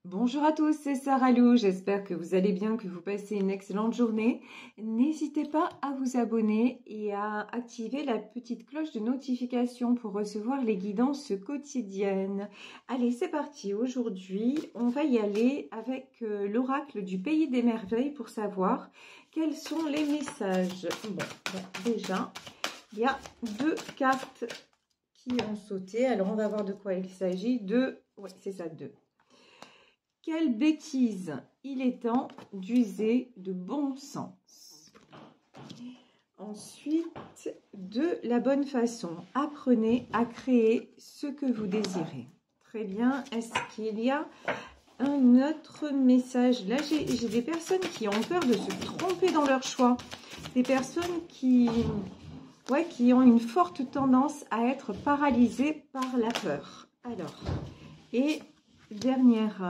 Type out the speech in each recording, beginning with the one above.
Bonjour à tous, c'est Sarah Lou, j'espère que vous allez bien, que vous passez une excellente journée. N'hésitez pas à vous abonner et à activer la petite cloche de notification pour recevoir les guidances quotidiennes. Allez, c'est parti, aujourd'hui on va y aller avec l'oracle du pays des merveilles pour savoir quels sont les messages. Déjà, il y a deux cartes qui ont sauté, alors on va voir de quoi il s'agit. Ouais, c'est ça, deux. Quelle bêtise! Il est temps d'user de bon sens. Ensuite, de la bonne façon. Apprenez à créer ce que vous désirez. Très bien. Est-ce qu'il y a un autre message? Là, j'ai des personnes qui ont peur de se tromper dans leur choix. Des personnes qui ont une forte tendance à être paralysées par la peur. Alors, et dernière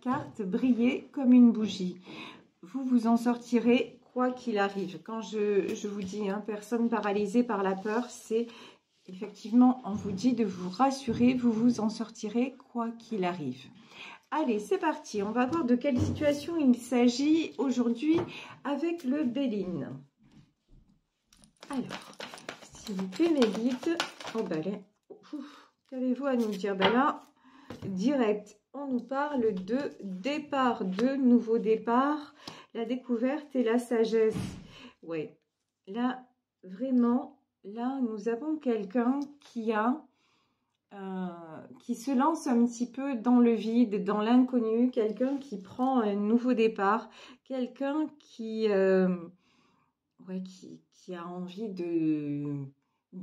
carte, briller comme une bougie. Vous vous en sortirez quoi qu'il arrive. Quand je vous dis, personne paralysée par la peur, c'est effectivement, on vous dit de vous rassurer, vous vous en sortirez quoi qu'il arrive. Allez, c'est parti. On va voir de quelle situation il s'agit aujourd'hui avec le Béline. Alors, s'il vous plaît, mes guides. Oh, ben là, qu'avez-vous à nous dire? Ben là, direct, on nous parle de départ, de nouveau départ, la découverte et la sagesse. Ouais, là, vraiment, là, nous avons quelqu'un qui se lance un petit peu dans le vide, dans l'inconnu, quelqu'un qui prend un nouveau départ, quelqu'un qui a envie de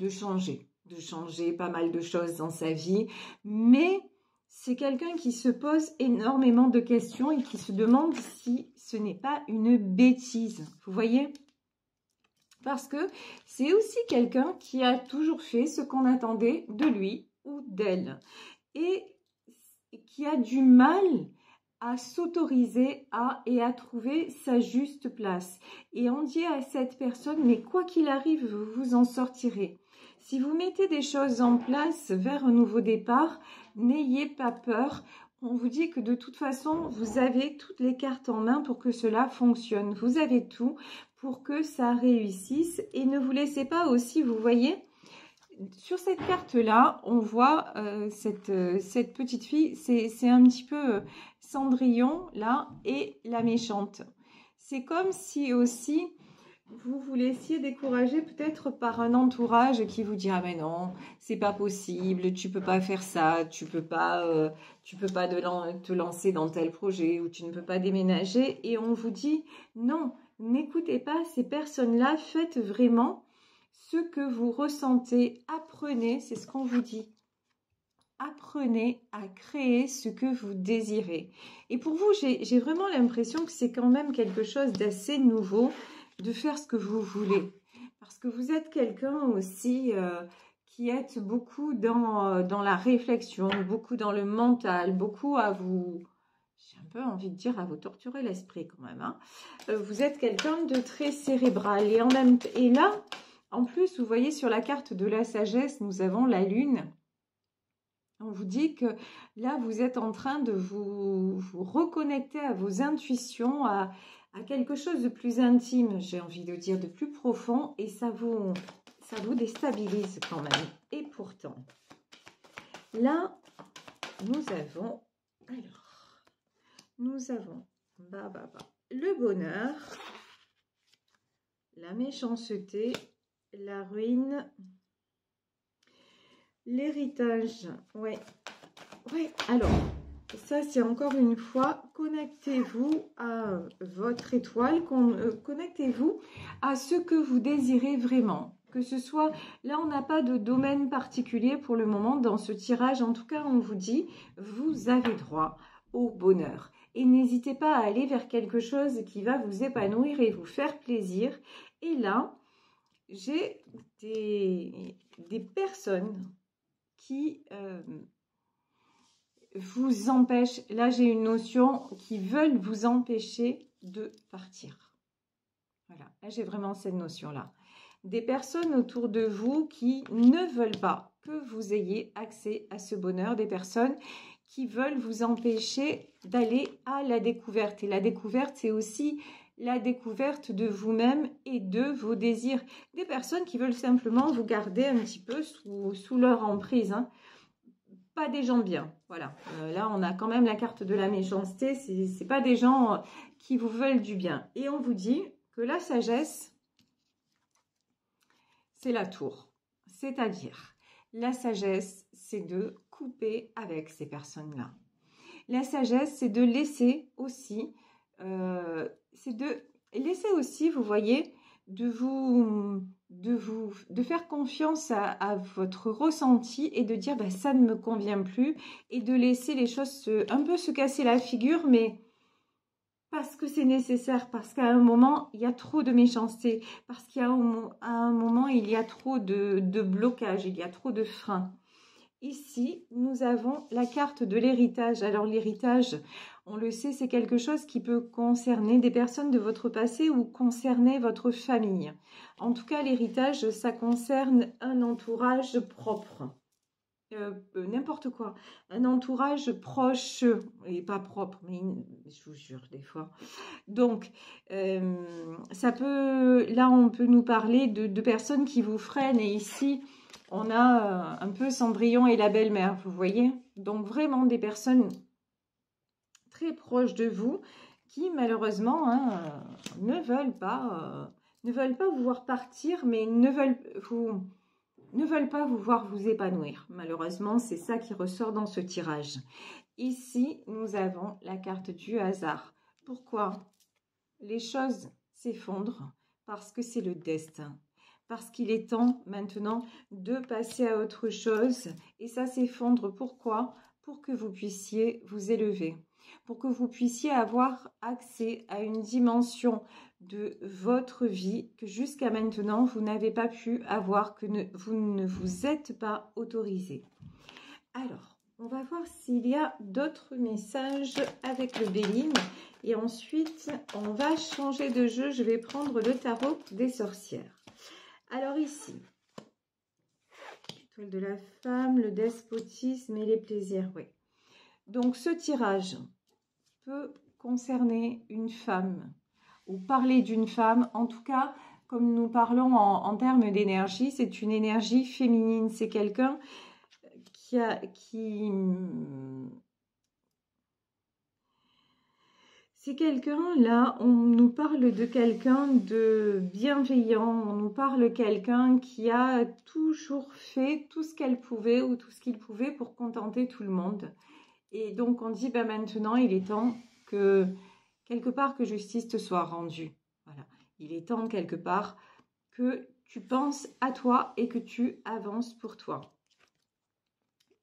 changer pas mal de choses dans sa vie, mais c'est quelqu'un qui se pose énormément de questions et qui se demande si ce n'est pas une bêtise. Vous voyez? Parce que c'est aussi quelqu'un qui a toujours fait ce qu'on attendait de lui ou d'elle et qui a du mal à s'autoriser et à trouver sa juste place. Et on dit à cette personne, mais quoi qu'il arrive, vous vous en sortirez. Si vous mettez des choses en place vers un nouveau départ, n'ayez pas peur. On vous dit que de toute façon, vous avez toutes les cartes en main pour que cela fonctionne. Vous avez tout pour que ça réussisse. Et ne vous laissez pas aussi, vous voyez, sur cette carte-là, on voit cette petite fille, c'est un petit peu Cendrillon, là, et la méchante. C'est comme si aussi vous vous laissiez décourager peut-être par un entourage qui vous dit « Ah mais non, c'est pas possible, tu peux pas faire ça, tu peux pas te lancer dans tel projet ou tu ne peux pas déménager. » Et on vous dit « Non, n'écoutez pas ces personnes-là, faites vraiment ce que vous ressentez, apprenez, c'est ce qu'on vous dit. Apprenez à créer ce que vous désirez. » Et pour vous, j'ai vraiment l'impression que c'est quand même quelque chose d'assez nouveau de faire ce que vous voulez. Parce que vous êtes quelqu'un aussi qui êtes beaucoup dans la réflexion, beaucoup dans le mental, beaucoup à vous... J'ai un peu envie de dire à vous torturer l'esprit quand même. Vous êtes quelqu'un de très cérébral. Et là, en plus, vous voyez sur la carte de la sagesse, nous avons la lune. On vous dit que là, vous êtes en train de vous reconnecter à vos intuitions, à quelque chose de plus intime, j'ai envie de dire, de plus profond, et ça vous déstabilise quand même. Et pourtant, là, nous avons le bonheur, la méchanceté, la ruine, l'héritage. Ouais. Alors, ça, c'est encore une fois, connectez-vous à votre étoile, connectez-vous à ce que vous désirez vraiment. Que ce soit, là, on n'a pas de domaine particulier pour le moment dans ce tirage. En tout cas, on vous dit, vous avez droit au bonheur. Et n'hésitez pas à aller vers quelque chose qui va vous épanouir et vous faire plaisir. Et là, j'ai des personnes qui vous empêchent, là j'ai une notion, qui veulent vous empêcher de partir. Voilà, là j'ai vraiment cette notion-là. Des personnes autour de vous qui ne veulent pas que vous ayez accès à ce bonheur, des personnes qui veulent vous empêcher d'aller à la découverte. Et la découverte, c'est aussi la découverte de vous-même et de vos désirs. Des personnes qui veulent simplement vous garder un petit peu sous leur emprise, hein. Pas des gens bien, voilà. Là, on a quand même la carte de la méchanceté. C'est pas des gens qui vous veulent du bien. Et on vous dit que la sagesse, c'est la tour. C'est-à-dire, la sagesse, c'est de couper avec ces personnes-là. La sagesse, c'est de laisser aussi, vous voyez, de faire confiance à votre ressenti et de dire, bah, ça ne me convient plus, et de laisser les choses un peu se casser la figure, mais parce que c'est nécessaire, parce qu'à un moment, il y a trop de méchanceté, parce qu'à un moment, il y a trop de blocage, il y a trop de freins. Ici, nous avons la carte de l'héritage. Alors l'héritage, on le sait, c'est quelque chose qui peut concerner des personnes de votre passé ou concerner votre famille. En tout cas, l'héritage, ça concerne un entourage propre. N'importe quoi. Un entourage proche, et pas propre, mais je vous jure, des fois. Donc, ça peut, là, on peut nous parler de personnes qui vous freinent. Et ici, on a un peu Cendrillon et la belle-mère, vous voyez. Donc, vraiment des personnes très proches de vous qui, malheureusement, hein, ne veulent pas vous voir partir, mais ne veulent pas vous voir vous épanouir. Malheureusement, c'est ça qui ressort dans ce tirage. Ici, nous avons la carte du hasard. Pourquoi? Les choses s'effondrent parce que c'est le destin. Parce qu'il est temps maintenant de passer à autre chose. Et ça s'effondre. Pourquoi? Pour que vous puissiez vous élever. Pour que vous puissiez avoir accès à une dimension de votre vie que jusqu'à maintenant, vous n'avez pas pu avoir, que vous ne vous êtes pas autorisé. Alors, on va voir s'il y a d'autres messages avec le Béline. Et ensuite, on va changer de jeu. Je vais prendre le tarot des sorcières. Alors ici, l'étoile de la femme, le despotisme et les plaisirs. Oui. Donc, ce tirage peut concerner une femme ou parler d'une femme. En tout cas, comme nous parlons en termes d'énergie, c'est une énergie féminine. C'est quelqu'un c'est quelqu'un, là, on nous parle de quelqu'un de bienveillant, on nous parle de quelqu'un qui a toujours fait tout ce qu'elle pouvait ou tout ce qu'il pouvait pour contenter tout le monde. Et donc, on dit, ben maintenant, il est temps que, quelque part, que justice te soit rendue. Voilà. Il est temps, quelque part, que tu penses à toi et que tu avances pour toi.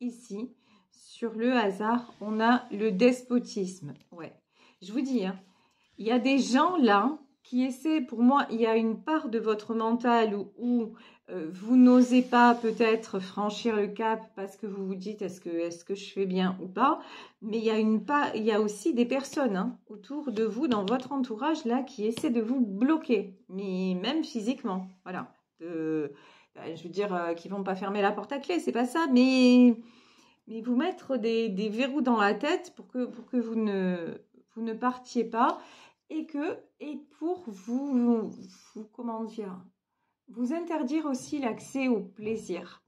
Ici, sur le hasard, on a le despotisme. Ouais. Je vous dis, hein, il y a des gens là qui essaient, pour moi, il y a une part de votre mental où vous n'osez pas peut-être franchir le cap parce que vous vous dites est-ce que je fais bien ou pas. Mais il y a aussi des personnes hein, autour de vous, dans votre entourage là, qui essaient de vous bloquer, mais même physiquement. Voilà. Je veux dire, qui vont pas fermer la porte à clé, c'est pas ça, mais vous mettre des verrous dans la tête pour que vous ne partiez pas et pour comment dire, vous interdire aussi l'accès au plaisir.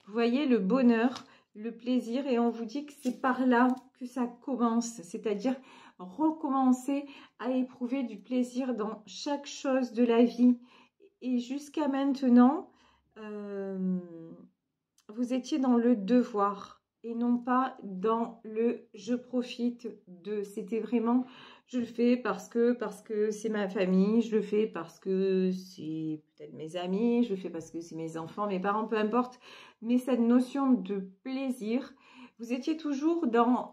Vous voyez le bonheur, le plaisir et on vous dit que c'est par là que ça commence, c'est-à-dire recommencer à éprouver du plaisir dans chaque chose de la vie. Et jusqu'à maintenant, vous étiez dans le devoir et non pas dans le je profite de. C'était vraiment je le fais parce que c'est ma famille, je le fais parce que c'est peut-être mes amis, je le fais parce que c'est mes enfants, mes parents, peu importe. Mais cette notion de plaisir, vous étiez toujours dans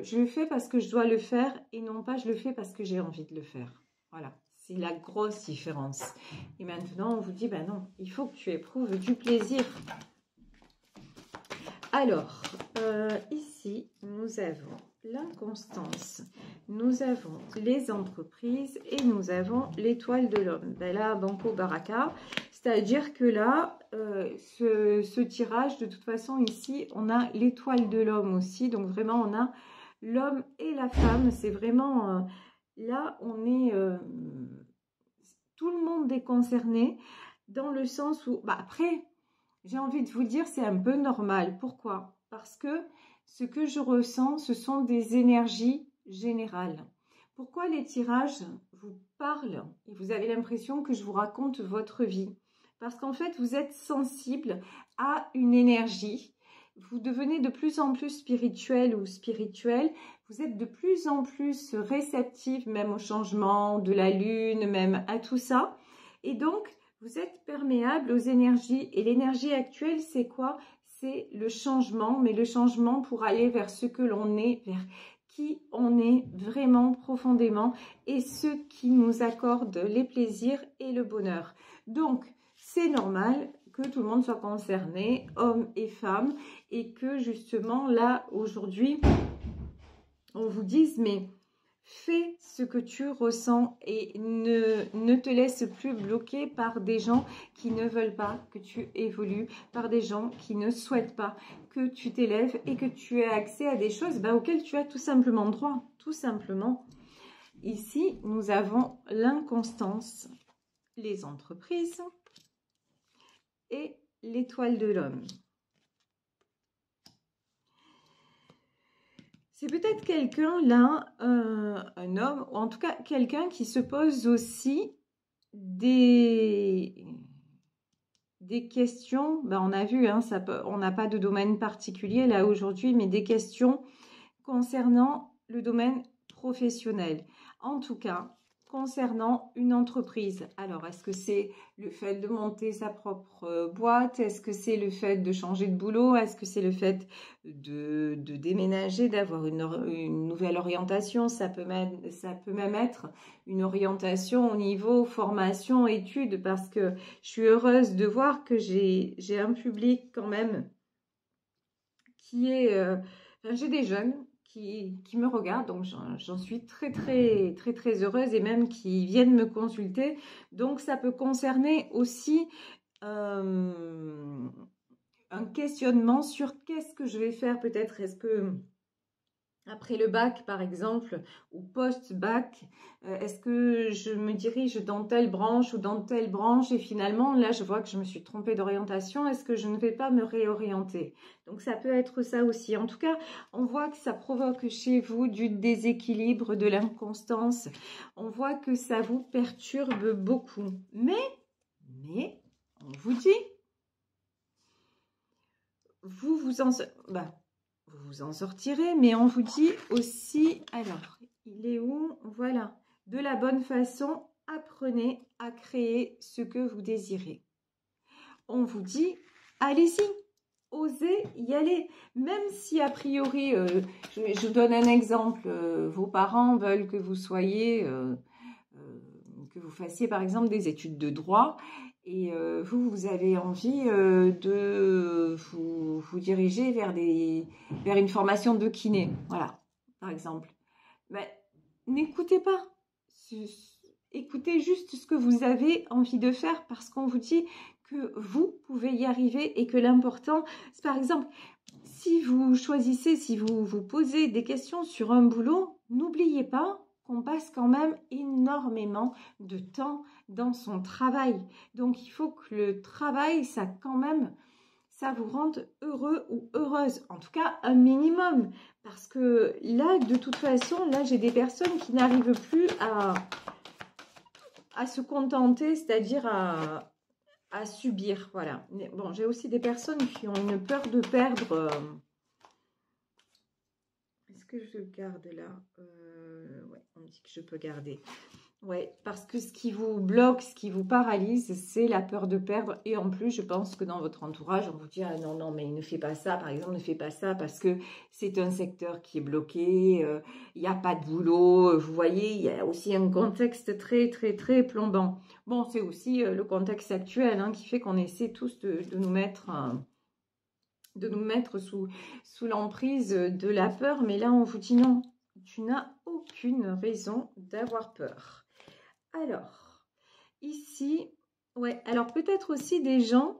je le fais parce que je dois le faire et non pas je le fais parce que j'ai envie de le faire. Voilà. C'est la grosse différence. Et maintenant, on vous dit, ben non, il faut que tu éprouves du plaisir. Alors, ici, nous avons l'inconstance, nous avons les entreprises et nous avons l'étoile de l'homme. Ben là, Banco Baraka, C'est-à-dire que là, ce tirage, de toute façon, ici, on a l'étoile de l'homme aussi. Donc, vraiment, on a l'homme et la femme. C'est vraiment... là, on est... tout le monde est concerné dans le sens où... Bah, après, j'ai envie de vous dire, c'est un peu normal. Pourquoi? Parce que ce que je ressens, ce sont des énergies générales. Pourquoi les tirages vous parlent et vous avez l'impression que je vous raconte votre vie? Parce qu'en fait, vous êtes sensible à une énergie. Vous devenez de plus en plus spirituel ou spirituel. Vous êtes de plus en plus réceptif même au changement de la lune, même à tout ça. Et donc, vous êtes perméable aux énergies. Et l'énergie actuelle, c'est quoi? C'est le changement, mais le changement pour aller vers ce que l'on est, vers qui on est vraiment profondément et ce qui nous accorde les plaisirs et le bonheur. Donc, c'est normal que tout le monde soit concerné, hommes et femmes, et que justement, là, aujourd'hui, on vous dise, mais fais ce que tu ressens et ne te laisse plus bloquer par des gens qui ne veulent pas que tu évolues, par des gens qui ne souhaitent pas que tu t'élèves et que tu aies accès à des choses auxquelles tu as tout simplement droit, tout simplement. Ici, nous avons l'inconstance, les entreprises et l'étoile de l'homme. C'est peut-être quelqu'un là, un homme, ou en tout cas quelqu'un qui se pose aussi des questions. Ben, on a vu, hein, on n'a pas de domaine particulier là aujourd'hui, mais des questions concernant le domaine professionnel. En tout cas, concernant une entreprise. Alors, est-ce que c'est le fait de monter sa propre boîte? Est-ce que c'est le fait de changer de boulot? Est-ce que c'est le fait de déménager, d'avoir une nouvelle orientation? Ça peut même être une orientation au niveau formation, études, parce que je suis heureuse de voir que j'ai un public quand même qui est... j'ai des jeunes qui me regardent, donc j'en suis très heureuse, et même qui viennent me consulter. Donc ça peut concerner aussi un questionnement sur qu'est-ce que je vais faire. Peut-être est-ce que après le bac par exemple, ou post-bac, est-ce que je me dirige dans telle branche ou dans telle branche, et finalement là je vois que je me suis trompée d'orientation, est-ce que je ne vais pas me réorienter? Donc ça peut être ça aussi. En tout cas, on voit que ça provoque chez vous du déséquilibre, de l'inconstance. On voit que ça vous perturbe beaucoup. Mais on vous dit, vous en sortirez, mais on vous dit aussi, alors, il est où? Voilà, de la bonne façon, apprenez à créer ce que vous désirez. On vous dit, allez-y, osez y aller, même si a priori, je vous donne un exemple, vos parents veulent que vous soyez, que vous fassiez par exemple des études de droit, et vous avez envie de vous diriger vers une formation de kiné, voilà, par exemple. Ben, n'écoutez pas, écoutez juste ce que vous avez envie de faire, parce qu'on vous dit que vous pouvez y arriver, et que l'important, c'est par exemple, si vous choisissez, si vous vous posez des questions sur un boulot, n'oubliez pas qu'on passe quand même énormément de temps dans son travail. Donc, il faut que le travail, ça vous rende heureux ou heureuse. En tout cas, un minimum. Parce que là, de toute façon, là, j'ai des personnes qui n'arrivent plus à se contenter, c'est-à-dire à subir. Voilà. Bon, j'ai aussi des personnes qui ont une peur de perdre... Est-ce que je garde là? Ouais, on me dit que je peux garder. Ouais, parce que ce qui vous bloque, ce qui vous paralyse, c'est la peur de perdre. Et en plus, je pense que dans votre entourage, on vous dit, ah non, mais ne fais pas ça, par exemple, ne fais pas ça, parce que c'est un secteur qui est bloqué, il n'y a pas de boulot. Vous voyez, il y a aussi un contexte très plombant. Bon, c'est aussi le contexte actuel, hein, qui fait qu'on essaie tous de nous mettre... sous l'emprise de la peur. Mais là, on vous dit non, tu n'as aucune raison d'avoir peur. Alors, ici, Ouais, alors peut-être aussi des gens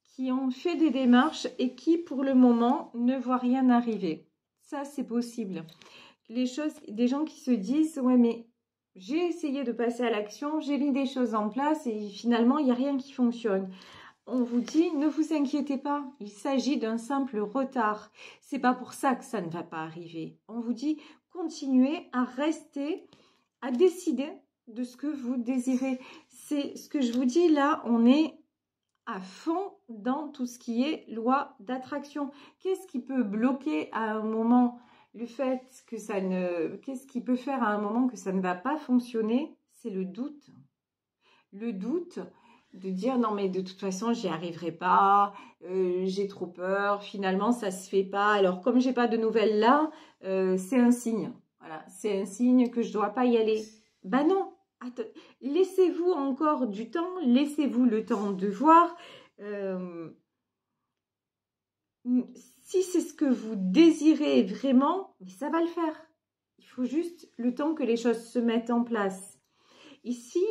qui ont fait des démarches et qui, pour le moment, ne voient rien arriver. Ça, c'est possible. Des gens qui se disent, ouais, mais j'ai essayé de passer à l'action, j'ai mis des choses en place et finalement, il n'y a rien qui fonctionne. On vous dit, ne vous inquiétez pas, il s'agit d'un simple retard. C'est pas pour ça que ça ne va pas arriver. On vous dit, continuez à rester, à décider de ce que vous désirez. C'est ce que je vous dis là, on est à fond dans tout ce qui est loi d'attraction. Qu'est-ce qui peut bloquer à un moment le fait que ça ne... Qu'est-ce qui peut faire à un moment que ça ne va pas fonctionner? C'est le doute. Le doute de dire non mais de toute façon j'y arriverai pas, j'ai trop peur, finalement ça se fait pas. Alors comme j'ai pas de nouvelles là, c'est un signe. Voilà, c'est un signe que je dois pas y aller. Bah non. Laissez-vous encore du temps, laissez-vous le temps de voir. Si c'est ce que vous désirez vraiment, mais ça va le faire. Il faut juste le temps que les choses se mettent en place. Ici,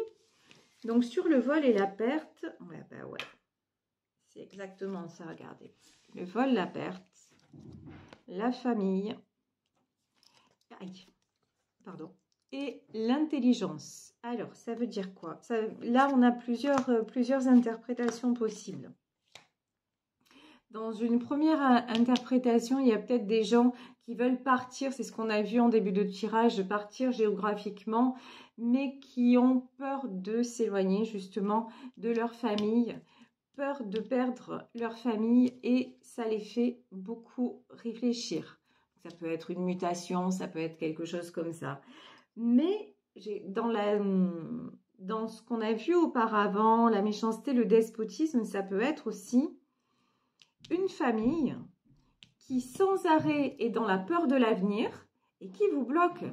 donc sur le vol et la perte, ouais, bah ouais, c'est exactement ça, regardez. Le vol, la perte, la famille, aïe, pardon. Et l'intelligence. Alors, ça veut dire quoi? Là, on a plusieurs interprétations possibles. Dans une première interprétation, il y a peut-être des gens qui veulent partir, c'est ce qu'on a vu en début de tirage, de partir géographiquement, mais qui ont peur de s'éloigner justement de leur famille, peur de perdre leur famille et ça les fait beaucoup réfléchir. Ça peut être une mutation, ça peut être quelque chose comme ça. Mais dans ce qu'on a vu auparavant, la méchanceté, le despotisme, ça peut être aussi une famille qui sans arrêt est dans la peur de l'avenir et qui vous bloque.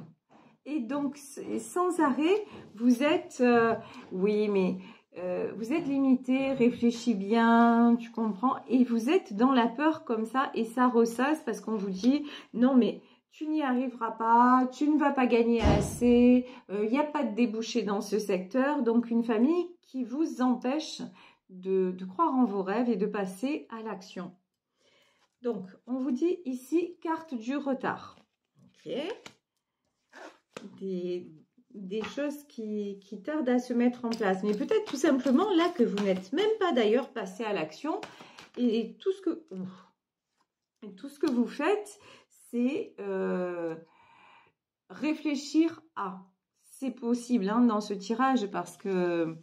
Et donc, sans arrêt, vous êtes, oui, mais vous êtes limité, réfléchis bien, tu comprends, et vous êtes dans la peur comme ça, et ça ressasse parce qu'on vous dit, non mais tu n'y arriveras pas, tu ne vas pas gagner assez, il n'y a pas de débouché dans ce secteur. Donc, une famille qui vous empêche de croire en vos rêves et de passer à l'action. Donc, on vous dit ici, carte du retard. Ok. Des choses qui tardent à se mettre en place. Mais peut-être tout simplement là que vous n'êtes même pas d'ailleurs passé à l'action. Et tout ce que vous faites, c'est réfléchir à. C'est possible hein, dans ce tirage parce que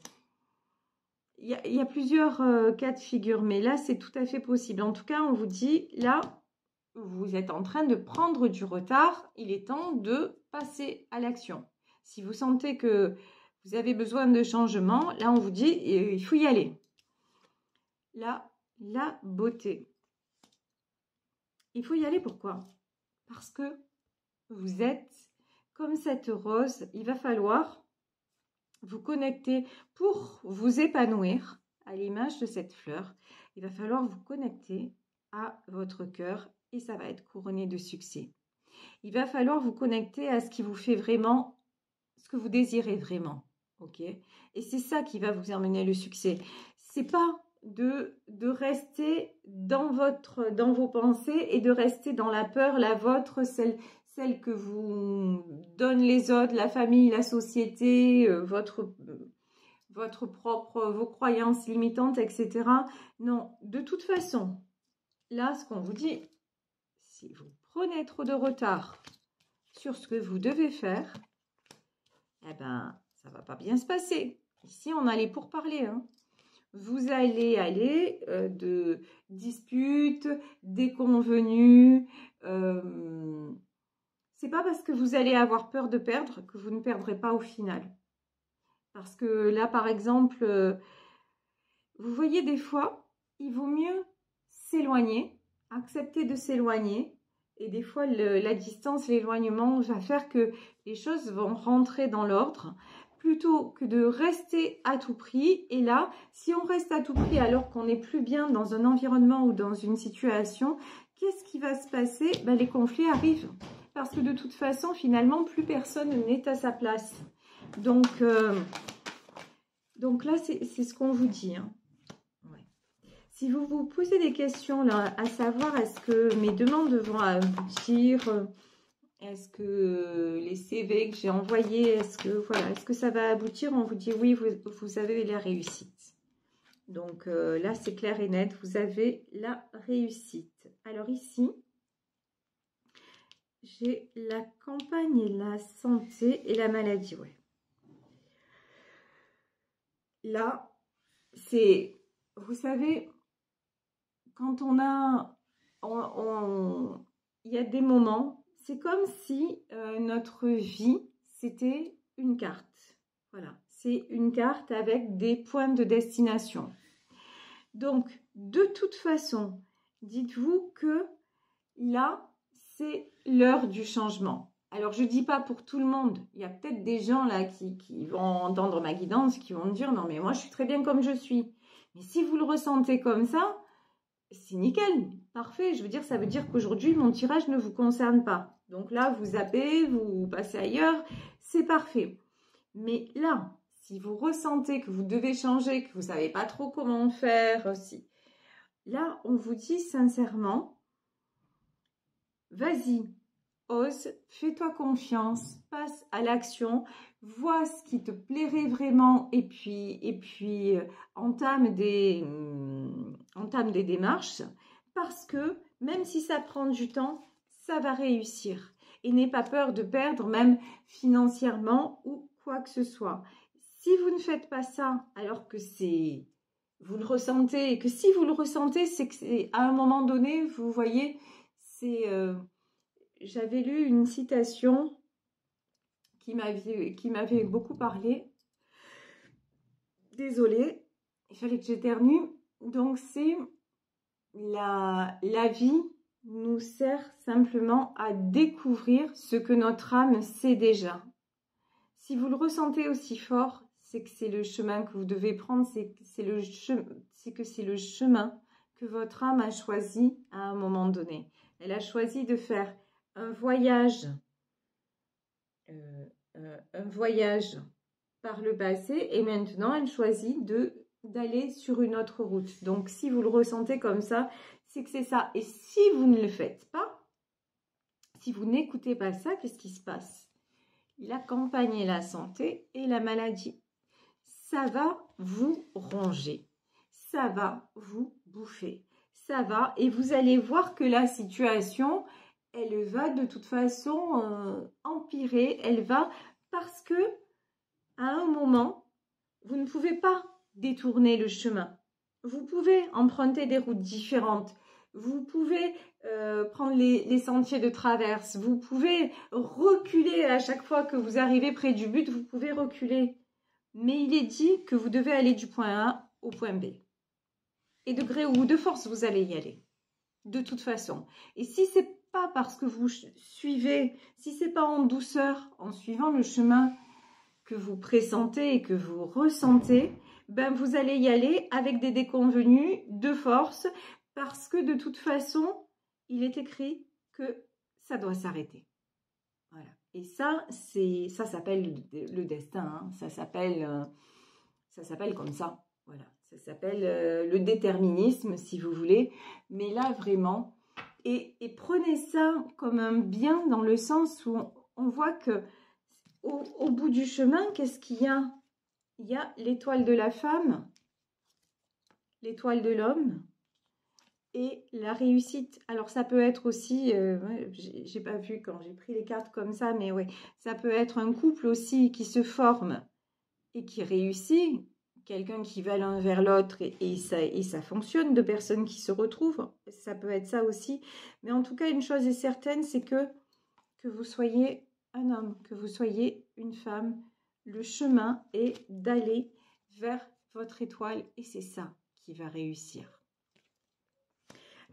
il y a plusieurs cas de figure. Mais là, c'est tout à fait possible. En tout cas, on vous dit, là, vous êtes en train de prendre du retard. Il est temps de passer à l'action. Si vous sentez que vous avez besoin de changement, là, on vous dit, il faut y aller. Là, la beauté. Il faut y aller, pourquoi? Parce que vous êtes comme cette rose. Il va falloir vous connecter pour vous épanouir à l'image de cette fleur. Il va falloir vous connecter à votre cœur et ça va être couronné de succès. Il va falloir vous connecter à ce qui vous fait vraiment, ce que vous désirez vraiment. Ok? Et c'est ça qui va vous amener le succès. C'est pas de rester dans vos pensées et de rester dans la peur, la vôtre, celle que vous donnent les autres, la famille, la société, vos croyances limitantes, etc. Non, de toute façon, là, ce qu'on vous dit, si vous prenez trop de retard sur ce que vous devez faire, eh ben, ça ne va pas bien se passer. Ici, on allait pour parler, hein. Vous allez aller de disputes, déconvenues. C'est pas parce que vous allez avoir peur de perdre que vous ne perdrez pas au final. Parce que là, par exemple, vous voyez des fois, il vaut mieux s'éloigner, accepter de s'éloigner. Et des fois, la distance, l'éloignement va faire que les choses vont rentrer dans l'ordre plutôt que de rester à tout prix. Et là, si on reste à tout prix alors qu'on n'est plus bien dans un environnement ou dans une situation, qu'est-ce qui va se passer? Ben, les conflits arrivent. Parce que de toute façon, finalement, plus personne n'est à sa place. Donc Donc là, c'est ce qu'on vous dit. Hein. Ouais. Si vous vous posez des questions, là, à savoir, est-ce que mes demandes vont aboutir? Est-ce que les CV que j'ai envoyés, est-ce que ça va aboutir? On vous dit oui, vous avez la réussite. Donc là, c'est clair et net, vous avez la réussite. Alors ici, j'ai la campagne et la santé et la maladie. Ouais. Là, c'est, vous savez, quand on a, il y a des moments, c'est comme si notre vie, c'était une carte. Voilà, c'est une carte avec des points de destination. Donc, de toute façon, dites-vous que là, c'est l'heure du changement. Alors, je ne dis pas pour tout le monde. Il y a peut-être des gens là qui vont entendre ma guidance, qui vont me dire « Non, mais moi, je suis très bien comme je suis. » Mais si vous le ressentez comme ça, c'est nickel, parfait. Je veux dire, ça veut dire qu'aujourd'hui, mon tirage ne vous concerne pas. Donc là, vous zappez, vous passez ailleurs, c'est parfait. Mais là, si vous ressentez que vous devez changer, que vous ne savez pas trop comment faire aussi, là, on vous dit sincèrement, vas-y, ose, fais-toi confiance, passe à l'action, vois ce qui te plairait vraiment et puis entame des démarches parce que même si ça prend du temps, ça va réussir. Et n'aie pas peur de perdre même financièrement ou quoi que ce soit. Si vous ne faites pas ça alors que vous le ressentez et que si vous le ressentez, c'est que à un moment donné, vous voyez, c'est... j'avais lu une citation qui m'avait beaucoup parlé. Désolée, il fallait que j'éternue. Donc, c'est la vie nous sert simplement à découvrir ce que notre âme sait déjà. Si vous le ressentez aussi fort, c'est que c'est le chemin que vous devez prendre, c'est que c'est le chemin que votre âme a choisi à un moment donné. Elle a choisi de faire un voyage par le passé et maintenant elle choisit d'aller sur une autre route. Donc si vous le ressentez comme ça, c'est que c'est ça. Et si vous ne le faites pas, si vous n'écoutez pas ça, qu'est-ce qui se passe? La campagne et la santé et la maladie, ça va vous ronger, ça va vous bouffer, ça va et vous allez voir que la situation, elle va de toute façon empirer, elle va parce que à un moment, vous ne pouvez pas détourner le chemin. Vous pouvez emprunter des routes différentes. Vous pouvez prendre les sentiers de traverse. Vous pouvez reculer à chaque fois que vous arrivez près du but. Vous pouvez reculer. Mais il est dit que vous devez aller du point A au point B. Et de gré ou de force, vous allez y aller. De toute façon. Et si ce n'est pas parce que vous suivez, si ce n'est pas en douceur, en suivant le chemin que vous pressentez et que vous ressentez, ben vous allez y aller avec des déconvenues de force parce que de toute façon, il est écrit que ça doit s'arrêter. Voilà. Et ça s'appelle le destin. Hein. Ça s'appelle comme ça. Voilà. Ça s'appelle le déterminisme, si vous voulez. Mais là, vraiment, et prenez ça comme un bien dans le sens où on voit que au bout du chemin, qu'est-ce qu'il y a? Il y a l'étoile de la femme, l'étoile de l'homme et la réussite. Alors, ça peut être aussi, j'ai pas vu quand j'ai pris les cartes comme ça, mais oui, ça peut être un couple aussi qui se forme et qui réussit. Quelqu'un qui va l'un vers l'autre et ça fonctionne, deux personnes qui se retrouvent. Ça peut être ça aussi. Mais en tout cas, une chose est certaine, c'est que vous soyez un homme, que vous soyez une femme, le chemin est d'aller vers votre étoile et c'est ça qui va réussir.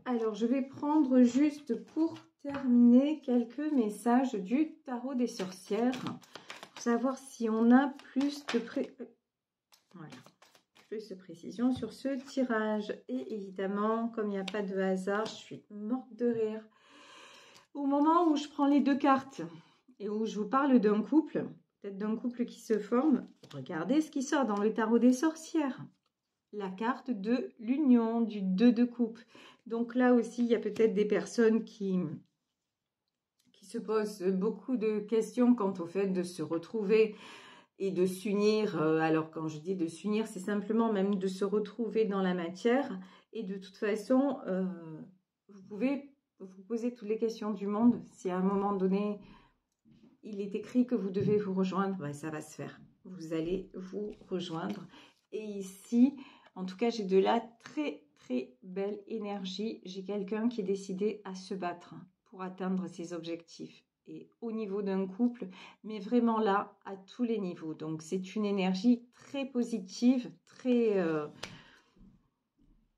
Alors, je vais prendre juste pour terminer quelques messages du tarot des sorcières pour savoir si on a plus de précision sur ce tirage. Et évidemment, comme il n'y a pas de hasard, je suis morte de rire. Au moment où je prends les deux cartes et où je vous parle d'un couple, peut-être d'un couple qui se forme. Regardez ce qui sort dans le tarot des sorcières. La carte de l'union, du 2 de coupe. Donc là aussi, il y a peut-être des personnes qui se posent beaucoup de questions quant au fait de se retrouver et de s'unir. Alors quand je dis de s'unir, c'est simplement même de se retrouver dans la matière. Et de toute façon, vous pouvez vous poser toutes les questions du monde. Si à un moment donné, il est écrit que vous devez vous rejoindre, ben, ça va se faire. Vous allez vous rejoindre. Et ici, en tout cas, j'ai de la très, très belle énergie. J'ai quelqu'un qui est décidé à se battre pour atteindre ses objectifs. Et au niveau d'un couple, mais vraiment là, à tous les niveaux. Donc, c'est une énergie très positive, très...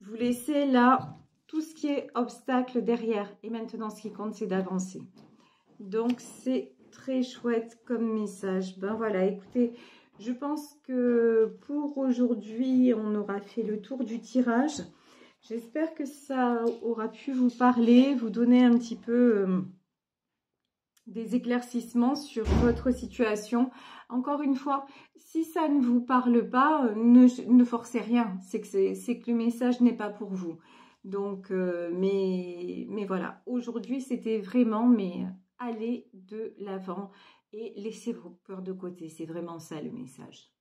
vous laissez là tout ce qui est obstacle derrière. Et maintenant, ce qui compte, c'est d'avancer. Donc, c'est très chouette comme message. Ben voilà, écoutez, je pense que pour aujourd'hui, on aura fait le tour du tirage. J'espère que ça aura pu vous parler, vous donner un petit peu des éclaircissements sur votre situation. Encore une fois, si ça ne vous parle pas, ne forcez rien. C'est que le message n'est pas pour vous. Donc, mais voilà, aujourd'hui, c'était vraiment, mais allez de l'avant et laissez vos peurs de côté. C'est vraiment ça le message.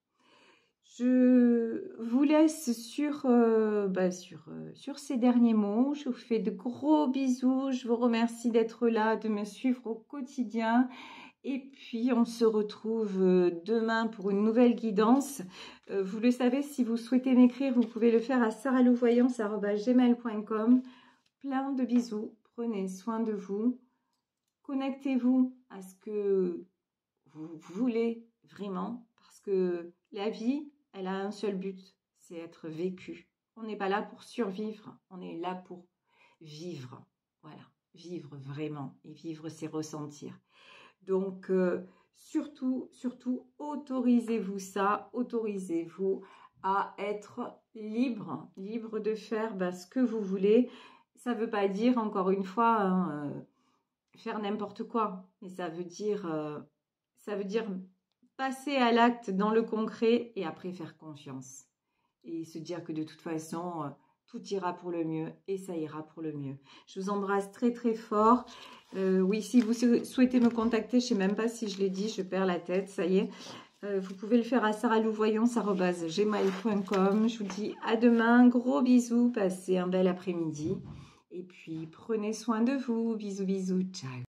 Je vous laisse sur ces derniers mots. Je vous fais de gros bisous. Je vous remercie d'être là, de me suivre au quotidien. Et puis, on se retrouve demain pour une nouvelle guidance. Vous le savez, si vous souhaitez m'écrire, vous pouvez le faire à saralouvoyance@gmail.com. Plein de bisous. Prenez soin de vous. Connectez-vous à ce que vous voulez vraiment. Parce que la vie, elle a un seul but, c'est être vécue. On n'est pas là pour survivre, on est là pour vivre. Voilà, vivre vraiment. Et vivre, c'est ressentir. Donc, surtout, autorisez-vous ça. Autorisez-vous à être libre. Libre de faire ce que vous voulez. Ça ne veut pas dire, encore une fois, faire n'importe quoi. Mais ça veut dire passer à l'acte dans le concret et après faire confiance. Et se dire que de toute façon, tout ira pour le mieux et ça ira pour le mieux. Je vous embrasse très très fort. Oui, si vous souhaitez me contacter, je ne sais même pas si je l'ai dit, je perds la tête, ça y est. Vous pouvez le faire à saralouvoyance@gmail.com. Je vous dis à demain, gros bisous, passez un bel après-midi. Et puis, prenez soin de vous. Bisous, bisous, ciao.